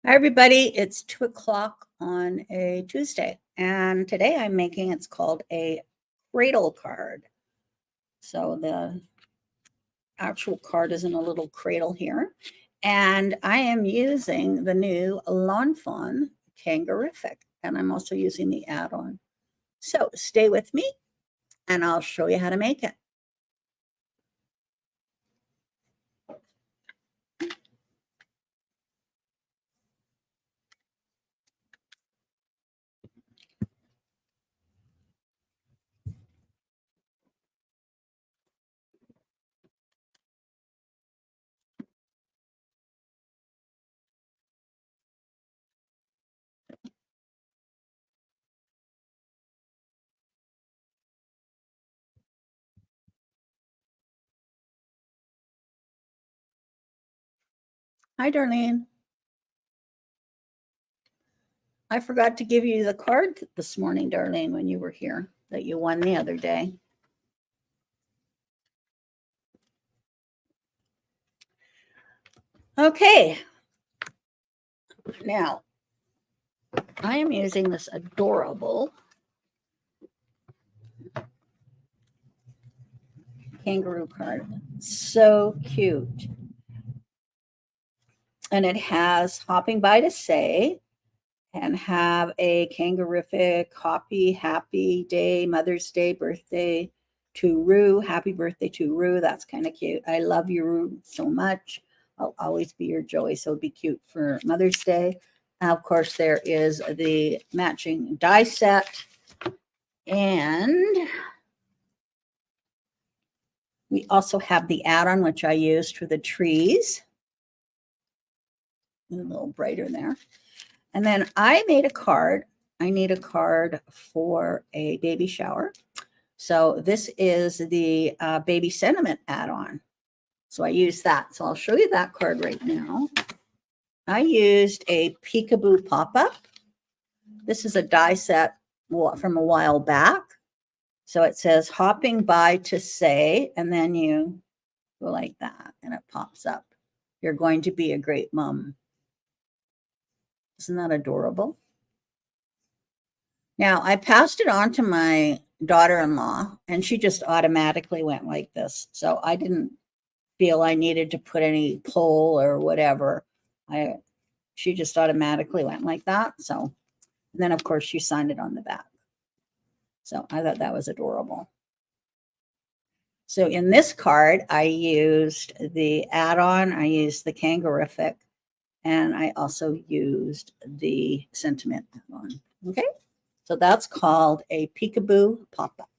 Hi, everybody. It's 2 o'clock on a Tuesday, and today I'm making, it's called a CRADLE card. So the actual card is in a little cradle here, and I am using the new Fawn Kanga-rrific, and I'm also using the add-on. So stay with me, and I'll show you how to make it. Hi, Darlene. I forgot to give you the card this morning, Darlene, when you were here, that you won the other day. Okay. Now, I am using this adorable kangaroo card. So cute. And it has hopping by to say, and have a Kanga-rrific happy day, Mother's Day, birthday to Rue. Happy birthday to Rue. That's kind of cute. I love you, Rue, so much. I'll always be your joy. So it'd be cute for Mother's Day. Of course, there is the matching die set. And we also have the add-on, which I used for the trees. A little brighter there. And then I made a card. I need a card for a baby shower. So this is the baby sentiment add-on. So I used that. So I'll show you that card right now. I used a peekaboo pop-up. This is a die set from a while back. So it says hopping by to say, and then you go like that and it pops up. You're going to be a great mom. Isn't that adorable? Now, I passed it on to my daughter-in-law, and she just automatically went like this. So I didn't feel I needed to put any pull or whatever. She just automatically went like that. So, and then, of course, she signed it on the back. So I thought that was adorable. So in this card, I used the add-on. I used the Kanga-rrific. And I also used the sentiment one. Okay, so that's called a peekaboo pop-up.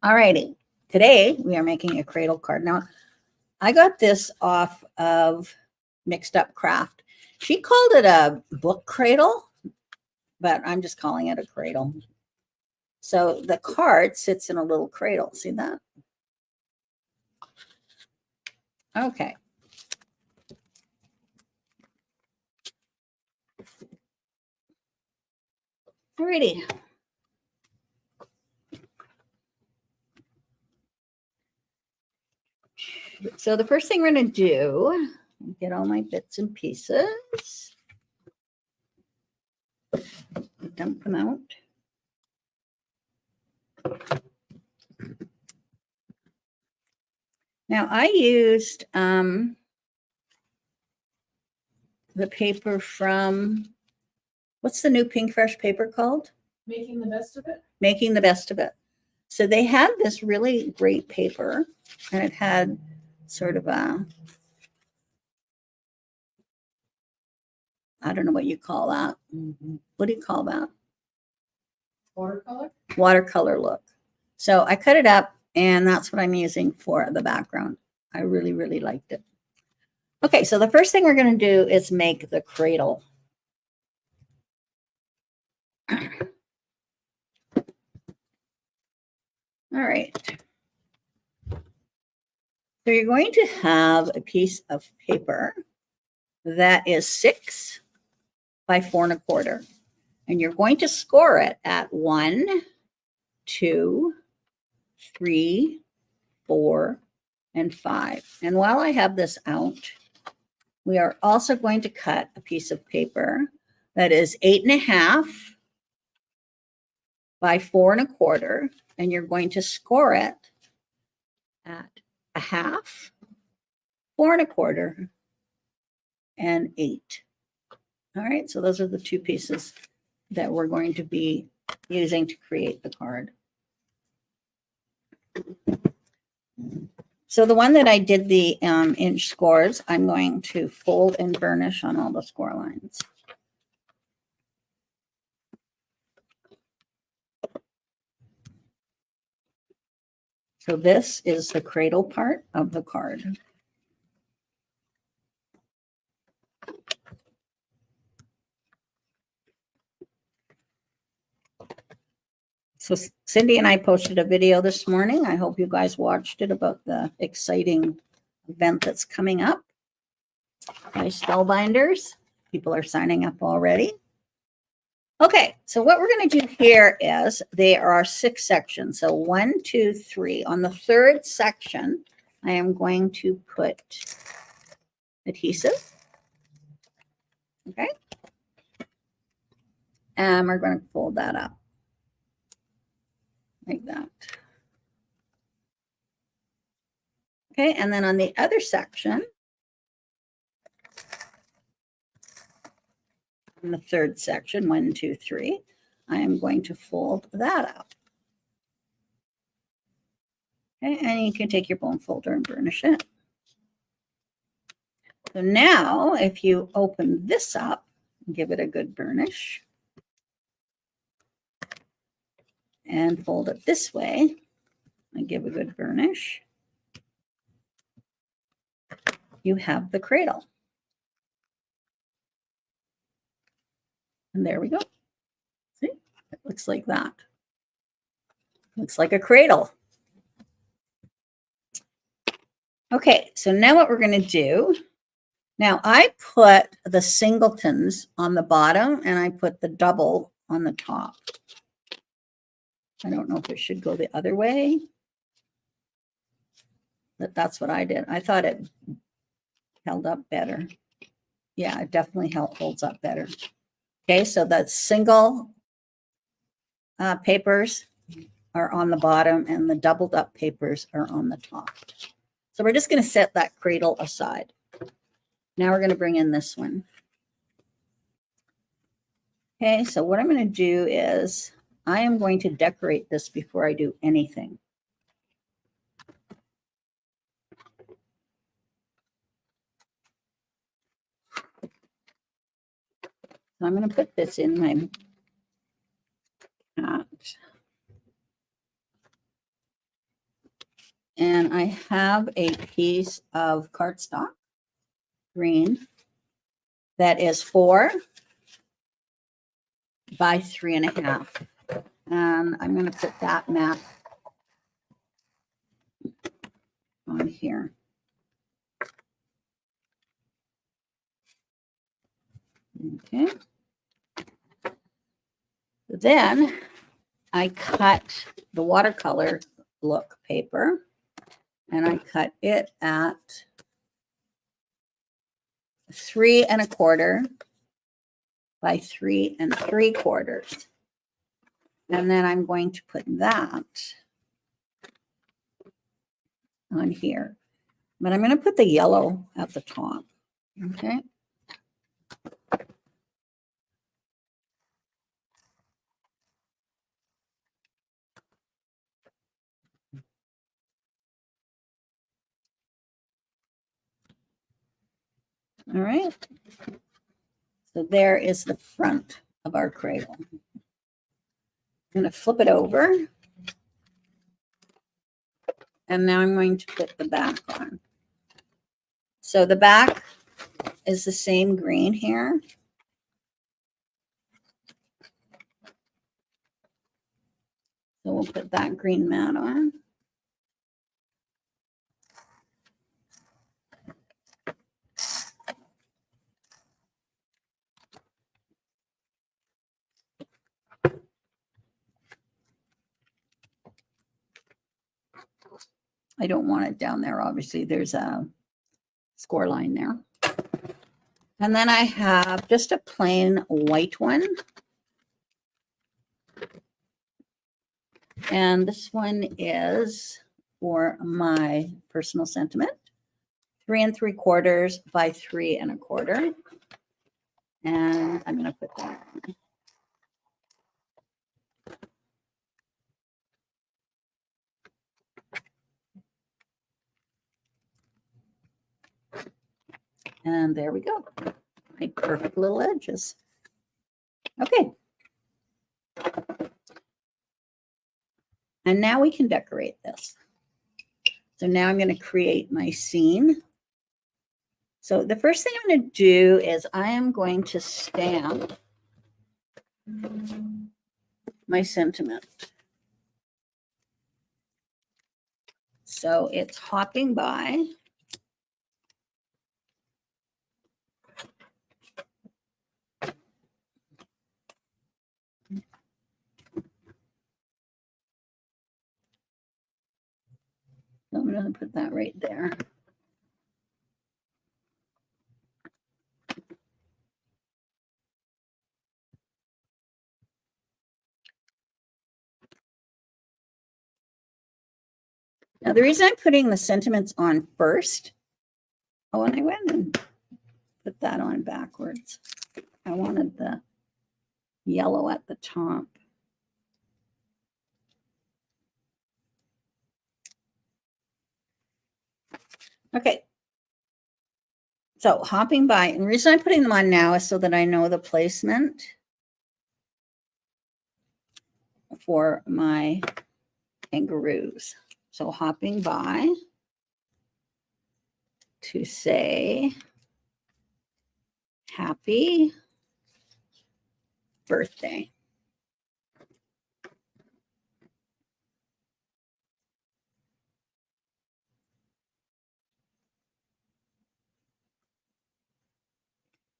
All righty, today we are making a cradle card. Now, I got this off of Mixed Up Craft. She called it a book cradle, but I'm just calling it a cradle. So the card sits in a little cradle. See that? Okay. Alrighty. So the first thing we're going to do, get all my bits and pieces, dump them out. Now I used the paper from, what's the new Pink Fresh paper called? Making the Best of It. Making the Best of It. So they had this really great paper, and it had sort of a, I don't know what you call that. What do you call that? Watercolor. Watercolor look. So I cut it up, and that's what I'm using for the background. I really, really liked it. Okay, so the first thing we're going to do is make the cradle. All right. So you're going to have a piece of paper that is 6 by 4 1/4. And you're going to score it at 1, 2, 3, 4, and 5. And while I have this out, we are also going to cut a piece of paper that is 8.5 by 4.25, and you're going to score it at 1/2, 4.25, and 8. All right, so those are the two pieces that we're going to be using to create the card. So the one that I did the inch scores, I'm going to fold and burnish on all the score lines. So this is the cradle part of the card. So Cindy and I posted a video this morning. I hope you guys watched it about the exciting event that's coming up by Spellbinders. People are signing up already. Okay, so what we're going to do here is there are 6 sections. So 1, 2, 3. On the 3rd section, I am going to put adhesive. Okay. And we're going to fold that up like that. Okay, and then on the other section, in the 3rd section, 1, 2, 3, I am going to fold that up. Okay, and you can take your bone folder and burnish it. So now, if you open this up, give it a good burnish, and fold it this way, and give a good burnish, you have the cradle. And there we go. See, it looks like that. Looks like a cradle. Okay, so now what we're going to do, now I put the singletons on the bottom and I put the double on the top. I don't know if it should go the other way, but that's what I did. I thought it held up better. Yeah, it definitely holds up better. Okay, so the single papers are on the bottom and the doubled up papers are on the top. So we're just going to set that cradle aside. Now we're going to bring in this one. Okay, so what I'm going to do is I am going to decorate this before I do anything. So I'm going to put this in my hat. And I have a piece of cardstock, green, that is 4 by 3.5. And I'm going to put that map on here. Okay. Then I cut the watercolor look paper and I cut it at 3 1/4 by 3 3/4. And then I'm going to put that on here. But I'm going to put the yellow at the top. Okay. All right. So there is the front of our cradle. I'm going to flip it over. And now I'm going to put the back on. So the back is the same green here. So we'll put that green mat on. I don't want it down there. Obviously, there's a score line there. And then I have just a plain white one. And this one is for my personal sentiment, 3 3/4 by 3 1/4. And I'm going to put that on. And there we go. My perfect little edges. Okay. And now we can decorate this. So now I'm going to create my scene. So the first thing I'm going to do is I am going to stamp my sentiment. So it's hopping by. I'm going to put that right there. Now, the reason I'm putting the sentiments on first, oh, and I went and put that on backwards. I wanted the yellow at the top. Okay. So hopping by, and the reason I'm putting them on now is so that I know the placement for my kangaroos. So hopping by to say happy birthday.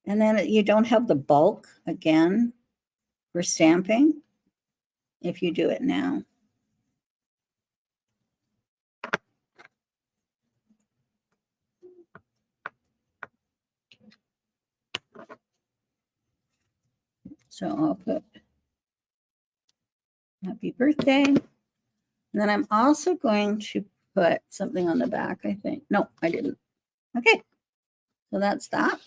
And then you don't have the bulk again for stamping if you do it now. So I'll put happy birthday. And then I'm also going to put something on the back, I think. No, I didn't. Okay. So that's that.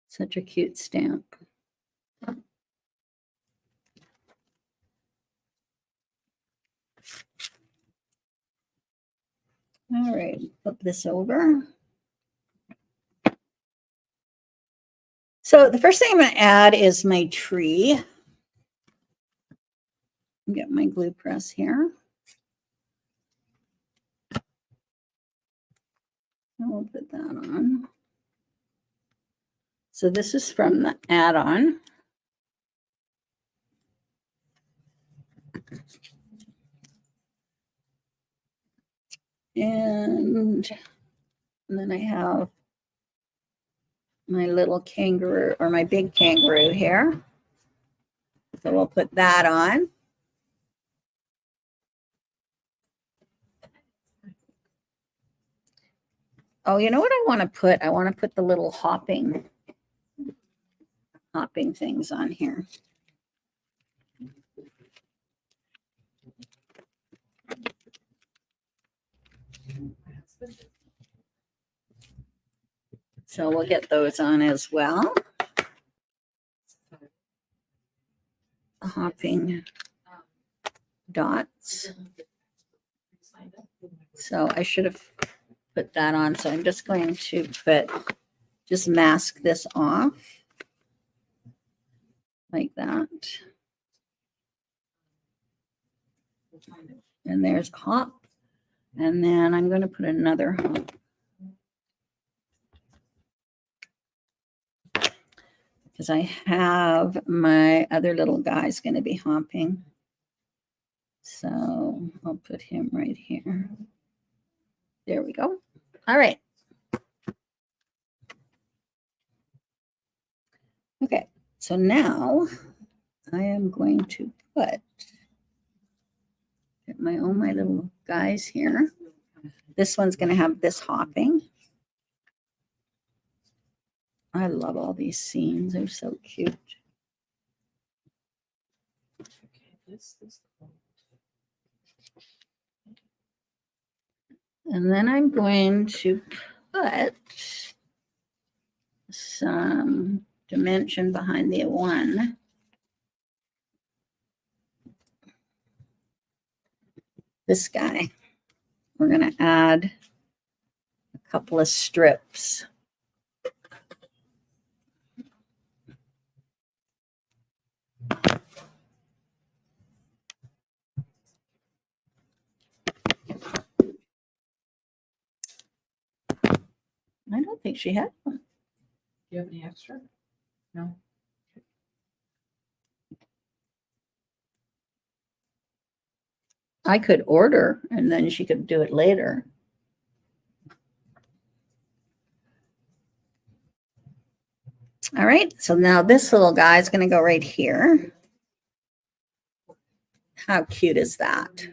Such a cute stamp. All right, flip this over. So the first thing I'm going to add is my tree. Get my glue press here. And we'll put that on. So this is from the add-on. And then I have my little kangaroo, or my big kangaroo here. So we'll put that on. Oh, you know what I want to put? I want to put the little hopping things on here. So we'll get those on as well. Hopping dots. So I should have put that on. So I'm just going to just mask this off like that. And there's hop. And then I'm going to put another hop. Because I have my other little guy's going to be hopping. So I'll put him right here. There we go. All right. Okay, so now I am going to get my little guys here. This one's going to have this hopping. I love all these scenes. They're so cute. Okay, this is cool. And then I'm going to put some dimension behind the one. This guy. We're going to add a couple of strips. I don't think she had one. Do you have any extra? No? I could order and then she could do it later. All right, so now this little guy is going to go right here. How cute is that?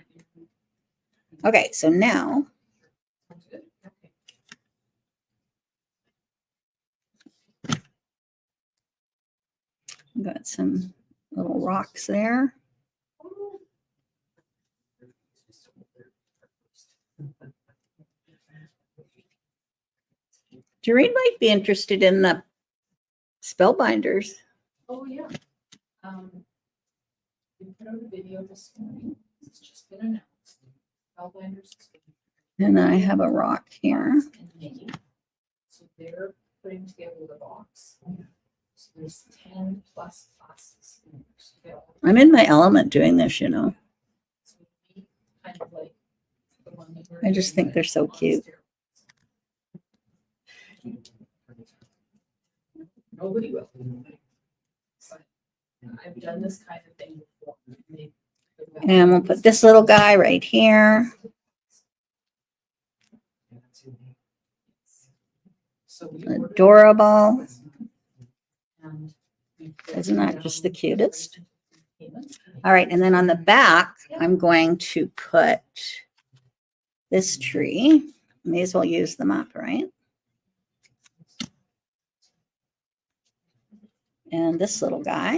Okay, so now Sounds good. Okay. I've got some little rocks there. Doreen might be interested in the spellbinders. Oh, yeah. We put out a video this morning. It's just been announced. Spellbinders. And I have a rock here. So they're putting together the box. So there's 10 plus classes. in there. So they all- I'm in my element doing this, you know. So we kind of like the one that we're I just doing think they're so on cute. steroids. Nobody will. But I've done this kind of thing before. And we'll put this little guy right here. So we ordered- Adorable. And we Isn't that just the cutest? Payments. All right, and then on the back, I'm going to put this tree. May as well use them up, right? And this little guy.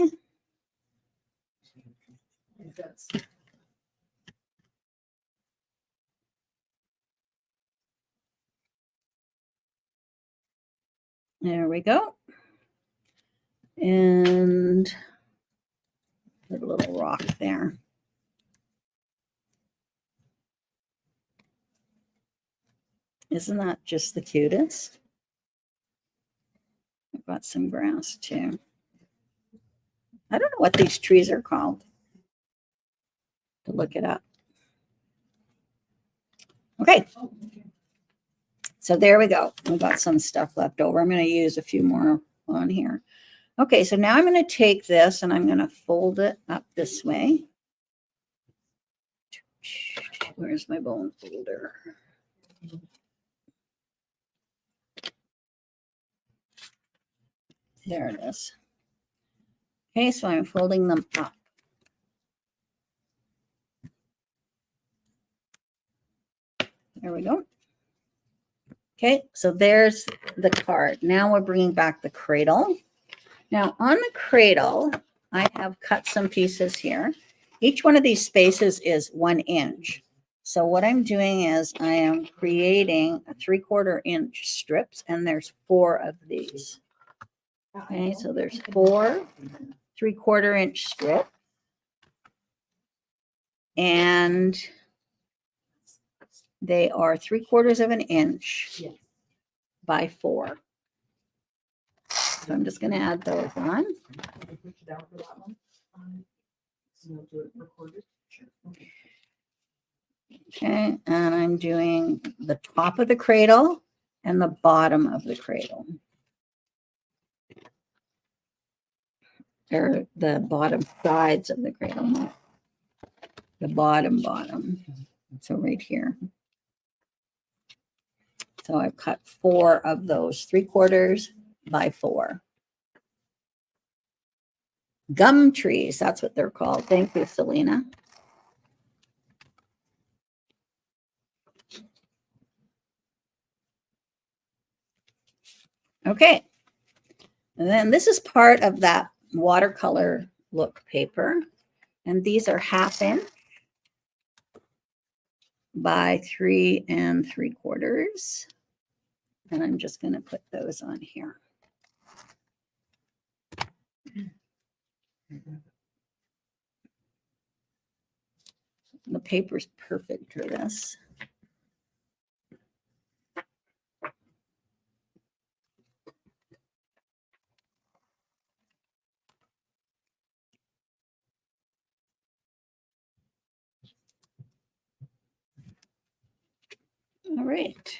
That's- There we go. And put a little rock there. Isn't that just the cutest? I've got some grass too. I don't know what these trees are called. To look it up. Okay, oh, okay. so there we go. We've got some stuff left over. I'm going to use a few more on here. Okay, so now I'm going to take this and I'm going to fold it up this way. Where's my bone folder? There it is. Okay, so I'm folding them up. There we go. Okay, so there's the card. Now we're bringing back the cradle. Now on the cradle, I have cut some pieces here. Each one of these spaces is 1 inch. So what I'm doing is I am creating a 3/4 inch strips, and there's 4 of these. Okay, so there's 4 3/4 inch strips. And they are 3/4 of an inch Yes. by 4. So I'm just going to add those on. Can I put you down for that one? So we'll do it recorded. Sure. Okay. Okay, and I'm doing the top of the cradle and the bottom of the cradle. Or the bottom sides of the cradle, not the bottom. So right here. So I've cut 4 of those 3/4 by 4. Gum trees, that's what they're called. Thank you, Selena. Okay. And then this is part of that watercolor look paper. And these are 1/2 inch by 3 3/4. And I'm just going to put those on here. The paper's perfect for this. All right.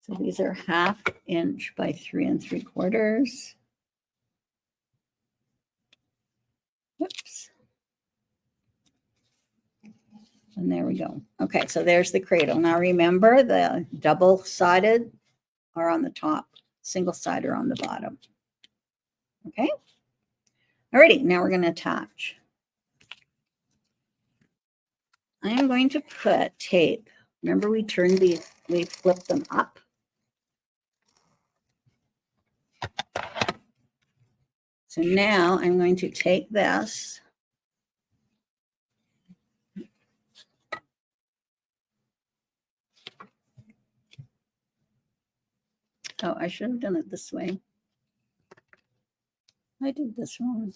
So these are 1/2 inch by 3 3/4. Whoops. And there we go. Okay, so there's the cradle. Now remember, the double-sided are on the top, single-sided are on the bottom. Okay. Alrighty, now we're going to attach. I am going to put tape. Remember, we turned these, we flipped them up. So now I'm going to take this. Oh, I should have done it this way. I did this wrong.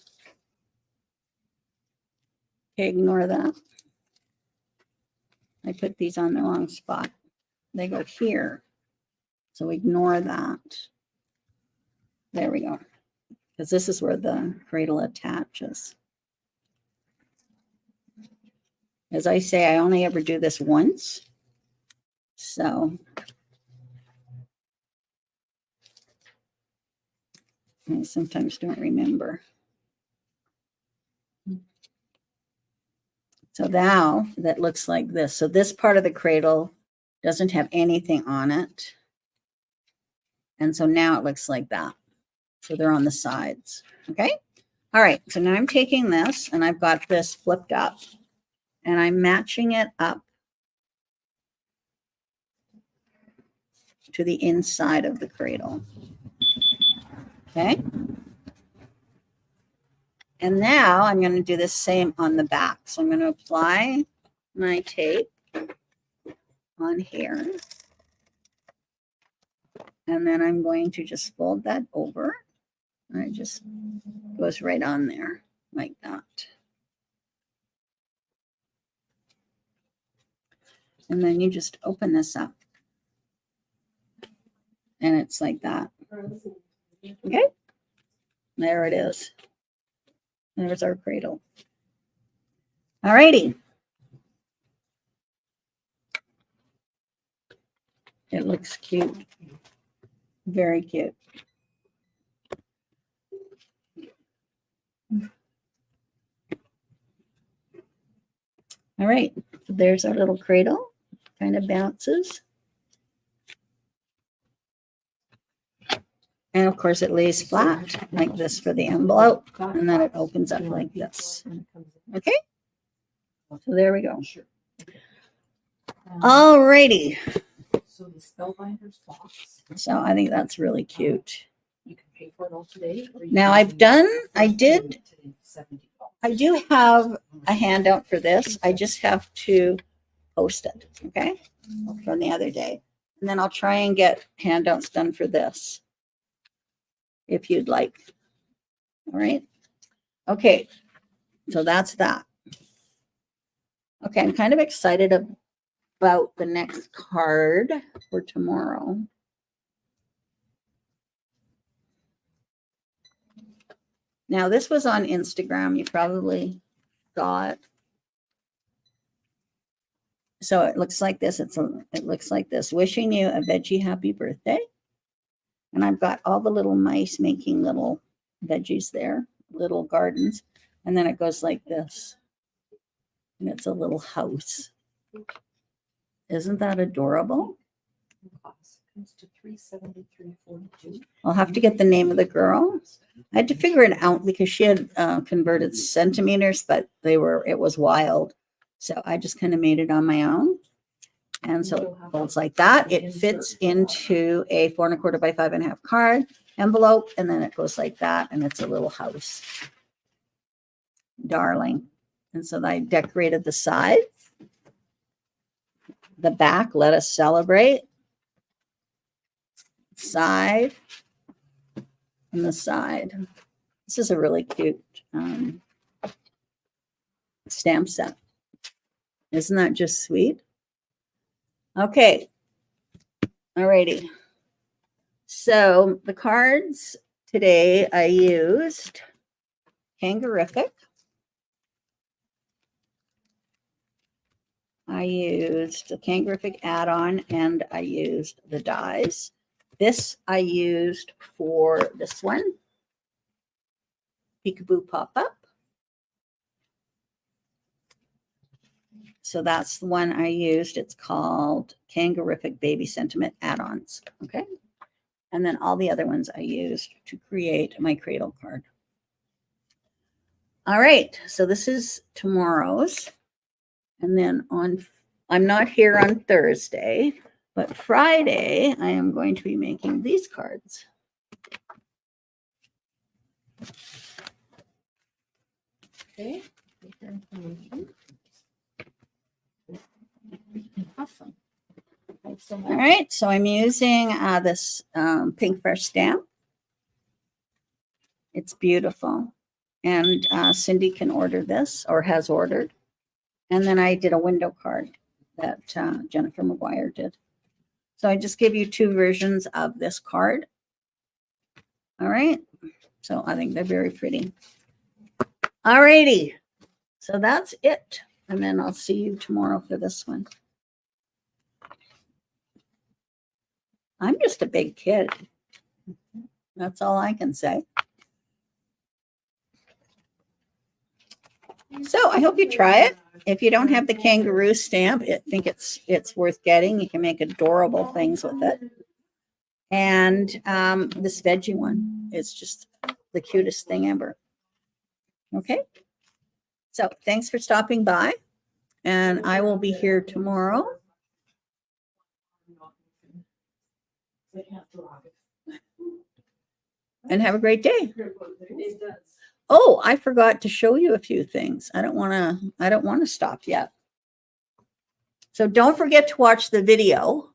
Okay, ignore that. I put these on the wrong spot. They go here. So ignore that. There we go. Because this is where the cradle attaches. As I say, I only ever do this once. So I sometimes don't remember. So now that looks like this. So this part of the cradle doesn't have anything on it. And so now it looks like that. So they're on the sides. Okay. All right. So now I'm taking this and I've got this flipped up and I'm matching it up to the inside of the cradle. Okay. And now I'm going to do the same on the back. So I'm going to apply my tape on here. And then I'm going to just fold that over. And it just goes right on there like that. And then you just open this up. And it's like that. Okay. There it is. There's our cradle. All righty. It looks cute. Very cute. All right. So there's our little cradle. Kind of bounces. And of course it lays flat like this for the envelope. And then it opens up like this. Okay. So there we go. All righty. So the Spellbinders box. So I think that's really cute. You can pay for it all today. Now I do have a handout for this. I just have to post it, okay, from the other day. And then I'll try and get handouts done for this, if you'd like. All right. Okay, so that's that. Okay, I'm kind of excited about the next card for tomorrow. Now, this was on Instagram. You probably saw it. So it looks like this. It looks like this. Wishing you a veggie happy birthday. And I've got all the little mice making little veggies there, little gardens. And then it goes like this. And it's a little house. Isn't that adorable? Comes to $373.42. I'll have to get the name of the girl. I had to figure it out because she had converted centimeters, but it was wild. So I just kind of made it on my own. And so it folds like that. It fits into a 4 1/4 by 5 1/2 card envelope, and then it goes like that, and it's a little house. Darling. And so I decorated the side. The back, let us celebrate. Side. And the side. This is a really cute stamp set. Isn't that just sweet? Okay. Alrighty. So the cards today I used Kanga-rrific. I used the Kanga-rrific add-on and I used the dies. This I used for this one. Peekaboo Pop-Up. So that's the one I used. It's called Kanga-rrific Baby Sentiment Add-ons. Okay. And then all the other ones I used to create my cradle card. All right. So this is tomorrow's. And then I'm not here on Thursday, but Friday, I am going to be making these cards. Okay. Awesome. Thanks so much. All right, so I'm using this Pink Fresh stamp. It's beautiful. And Cindy can order this or has ordered. And then I did a window card that Jennifer McGuire did. So I just give you 2 versions of this card. All right, so I think they're very pretty. All righty, so that's it. And then I'll see you tomorrow for this one. I'm just a big kid. That's all I can say. So I hope you try it. If you don't have the kangaroo stamp, I think it's worth getting. You can make adorable things with it. And this veggie one is just the cutest thing ever. Okay. So thanks for stopping by. And I will be here tomorrow. And have a great day. Oh, I forgot to show you a few things. I don't want to stop yet. So don't forget to watch the video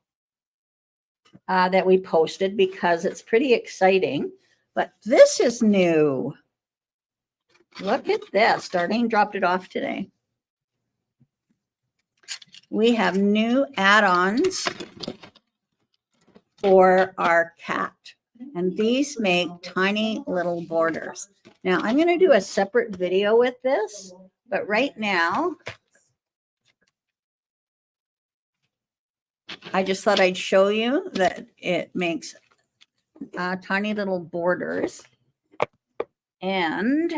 that we posted because it's pretty exciting. But this is new. Look at this. Darlene dropped it off today. We have new add-ons for our cat. And these make tiny little borders. Now, I'm going to do a separate video with this, but right now, I just thought I'd show you that it makes tiny little borders. And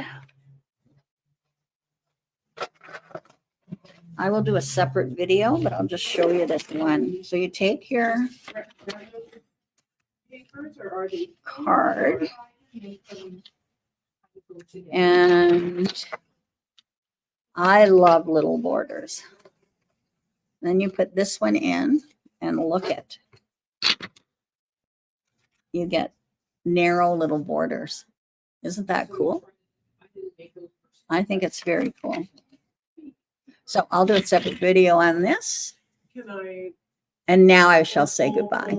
I will do a separate video, but I'll just show you this one. So you take your card and I love little borders. Then you put this one in and look at. You get narrow little borders. Isn't that cool? I think it's very cool. So I'll do a separate video on this. And now I shall say goodbye.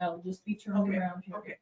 I'll just be turned around here. Okay.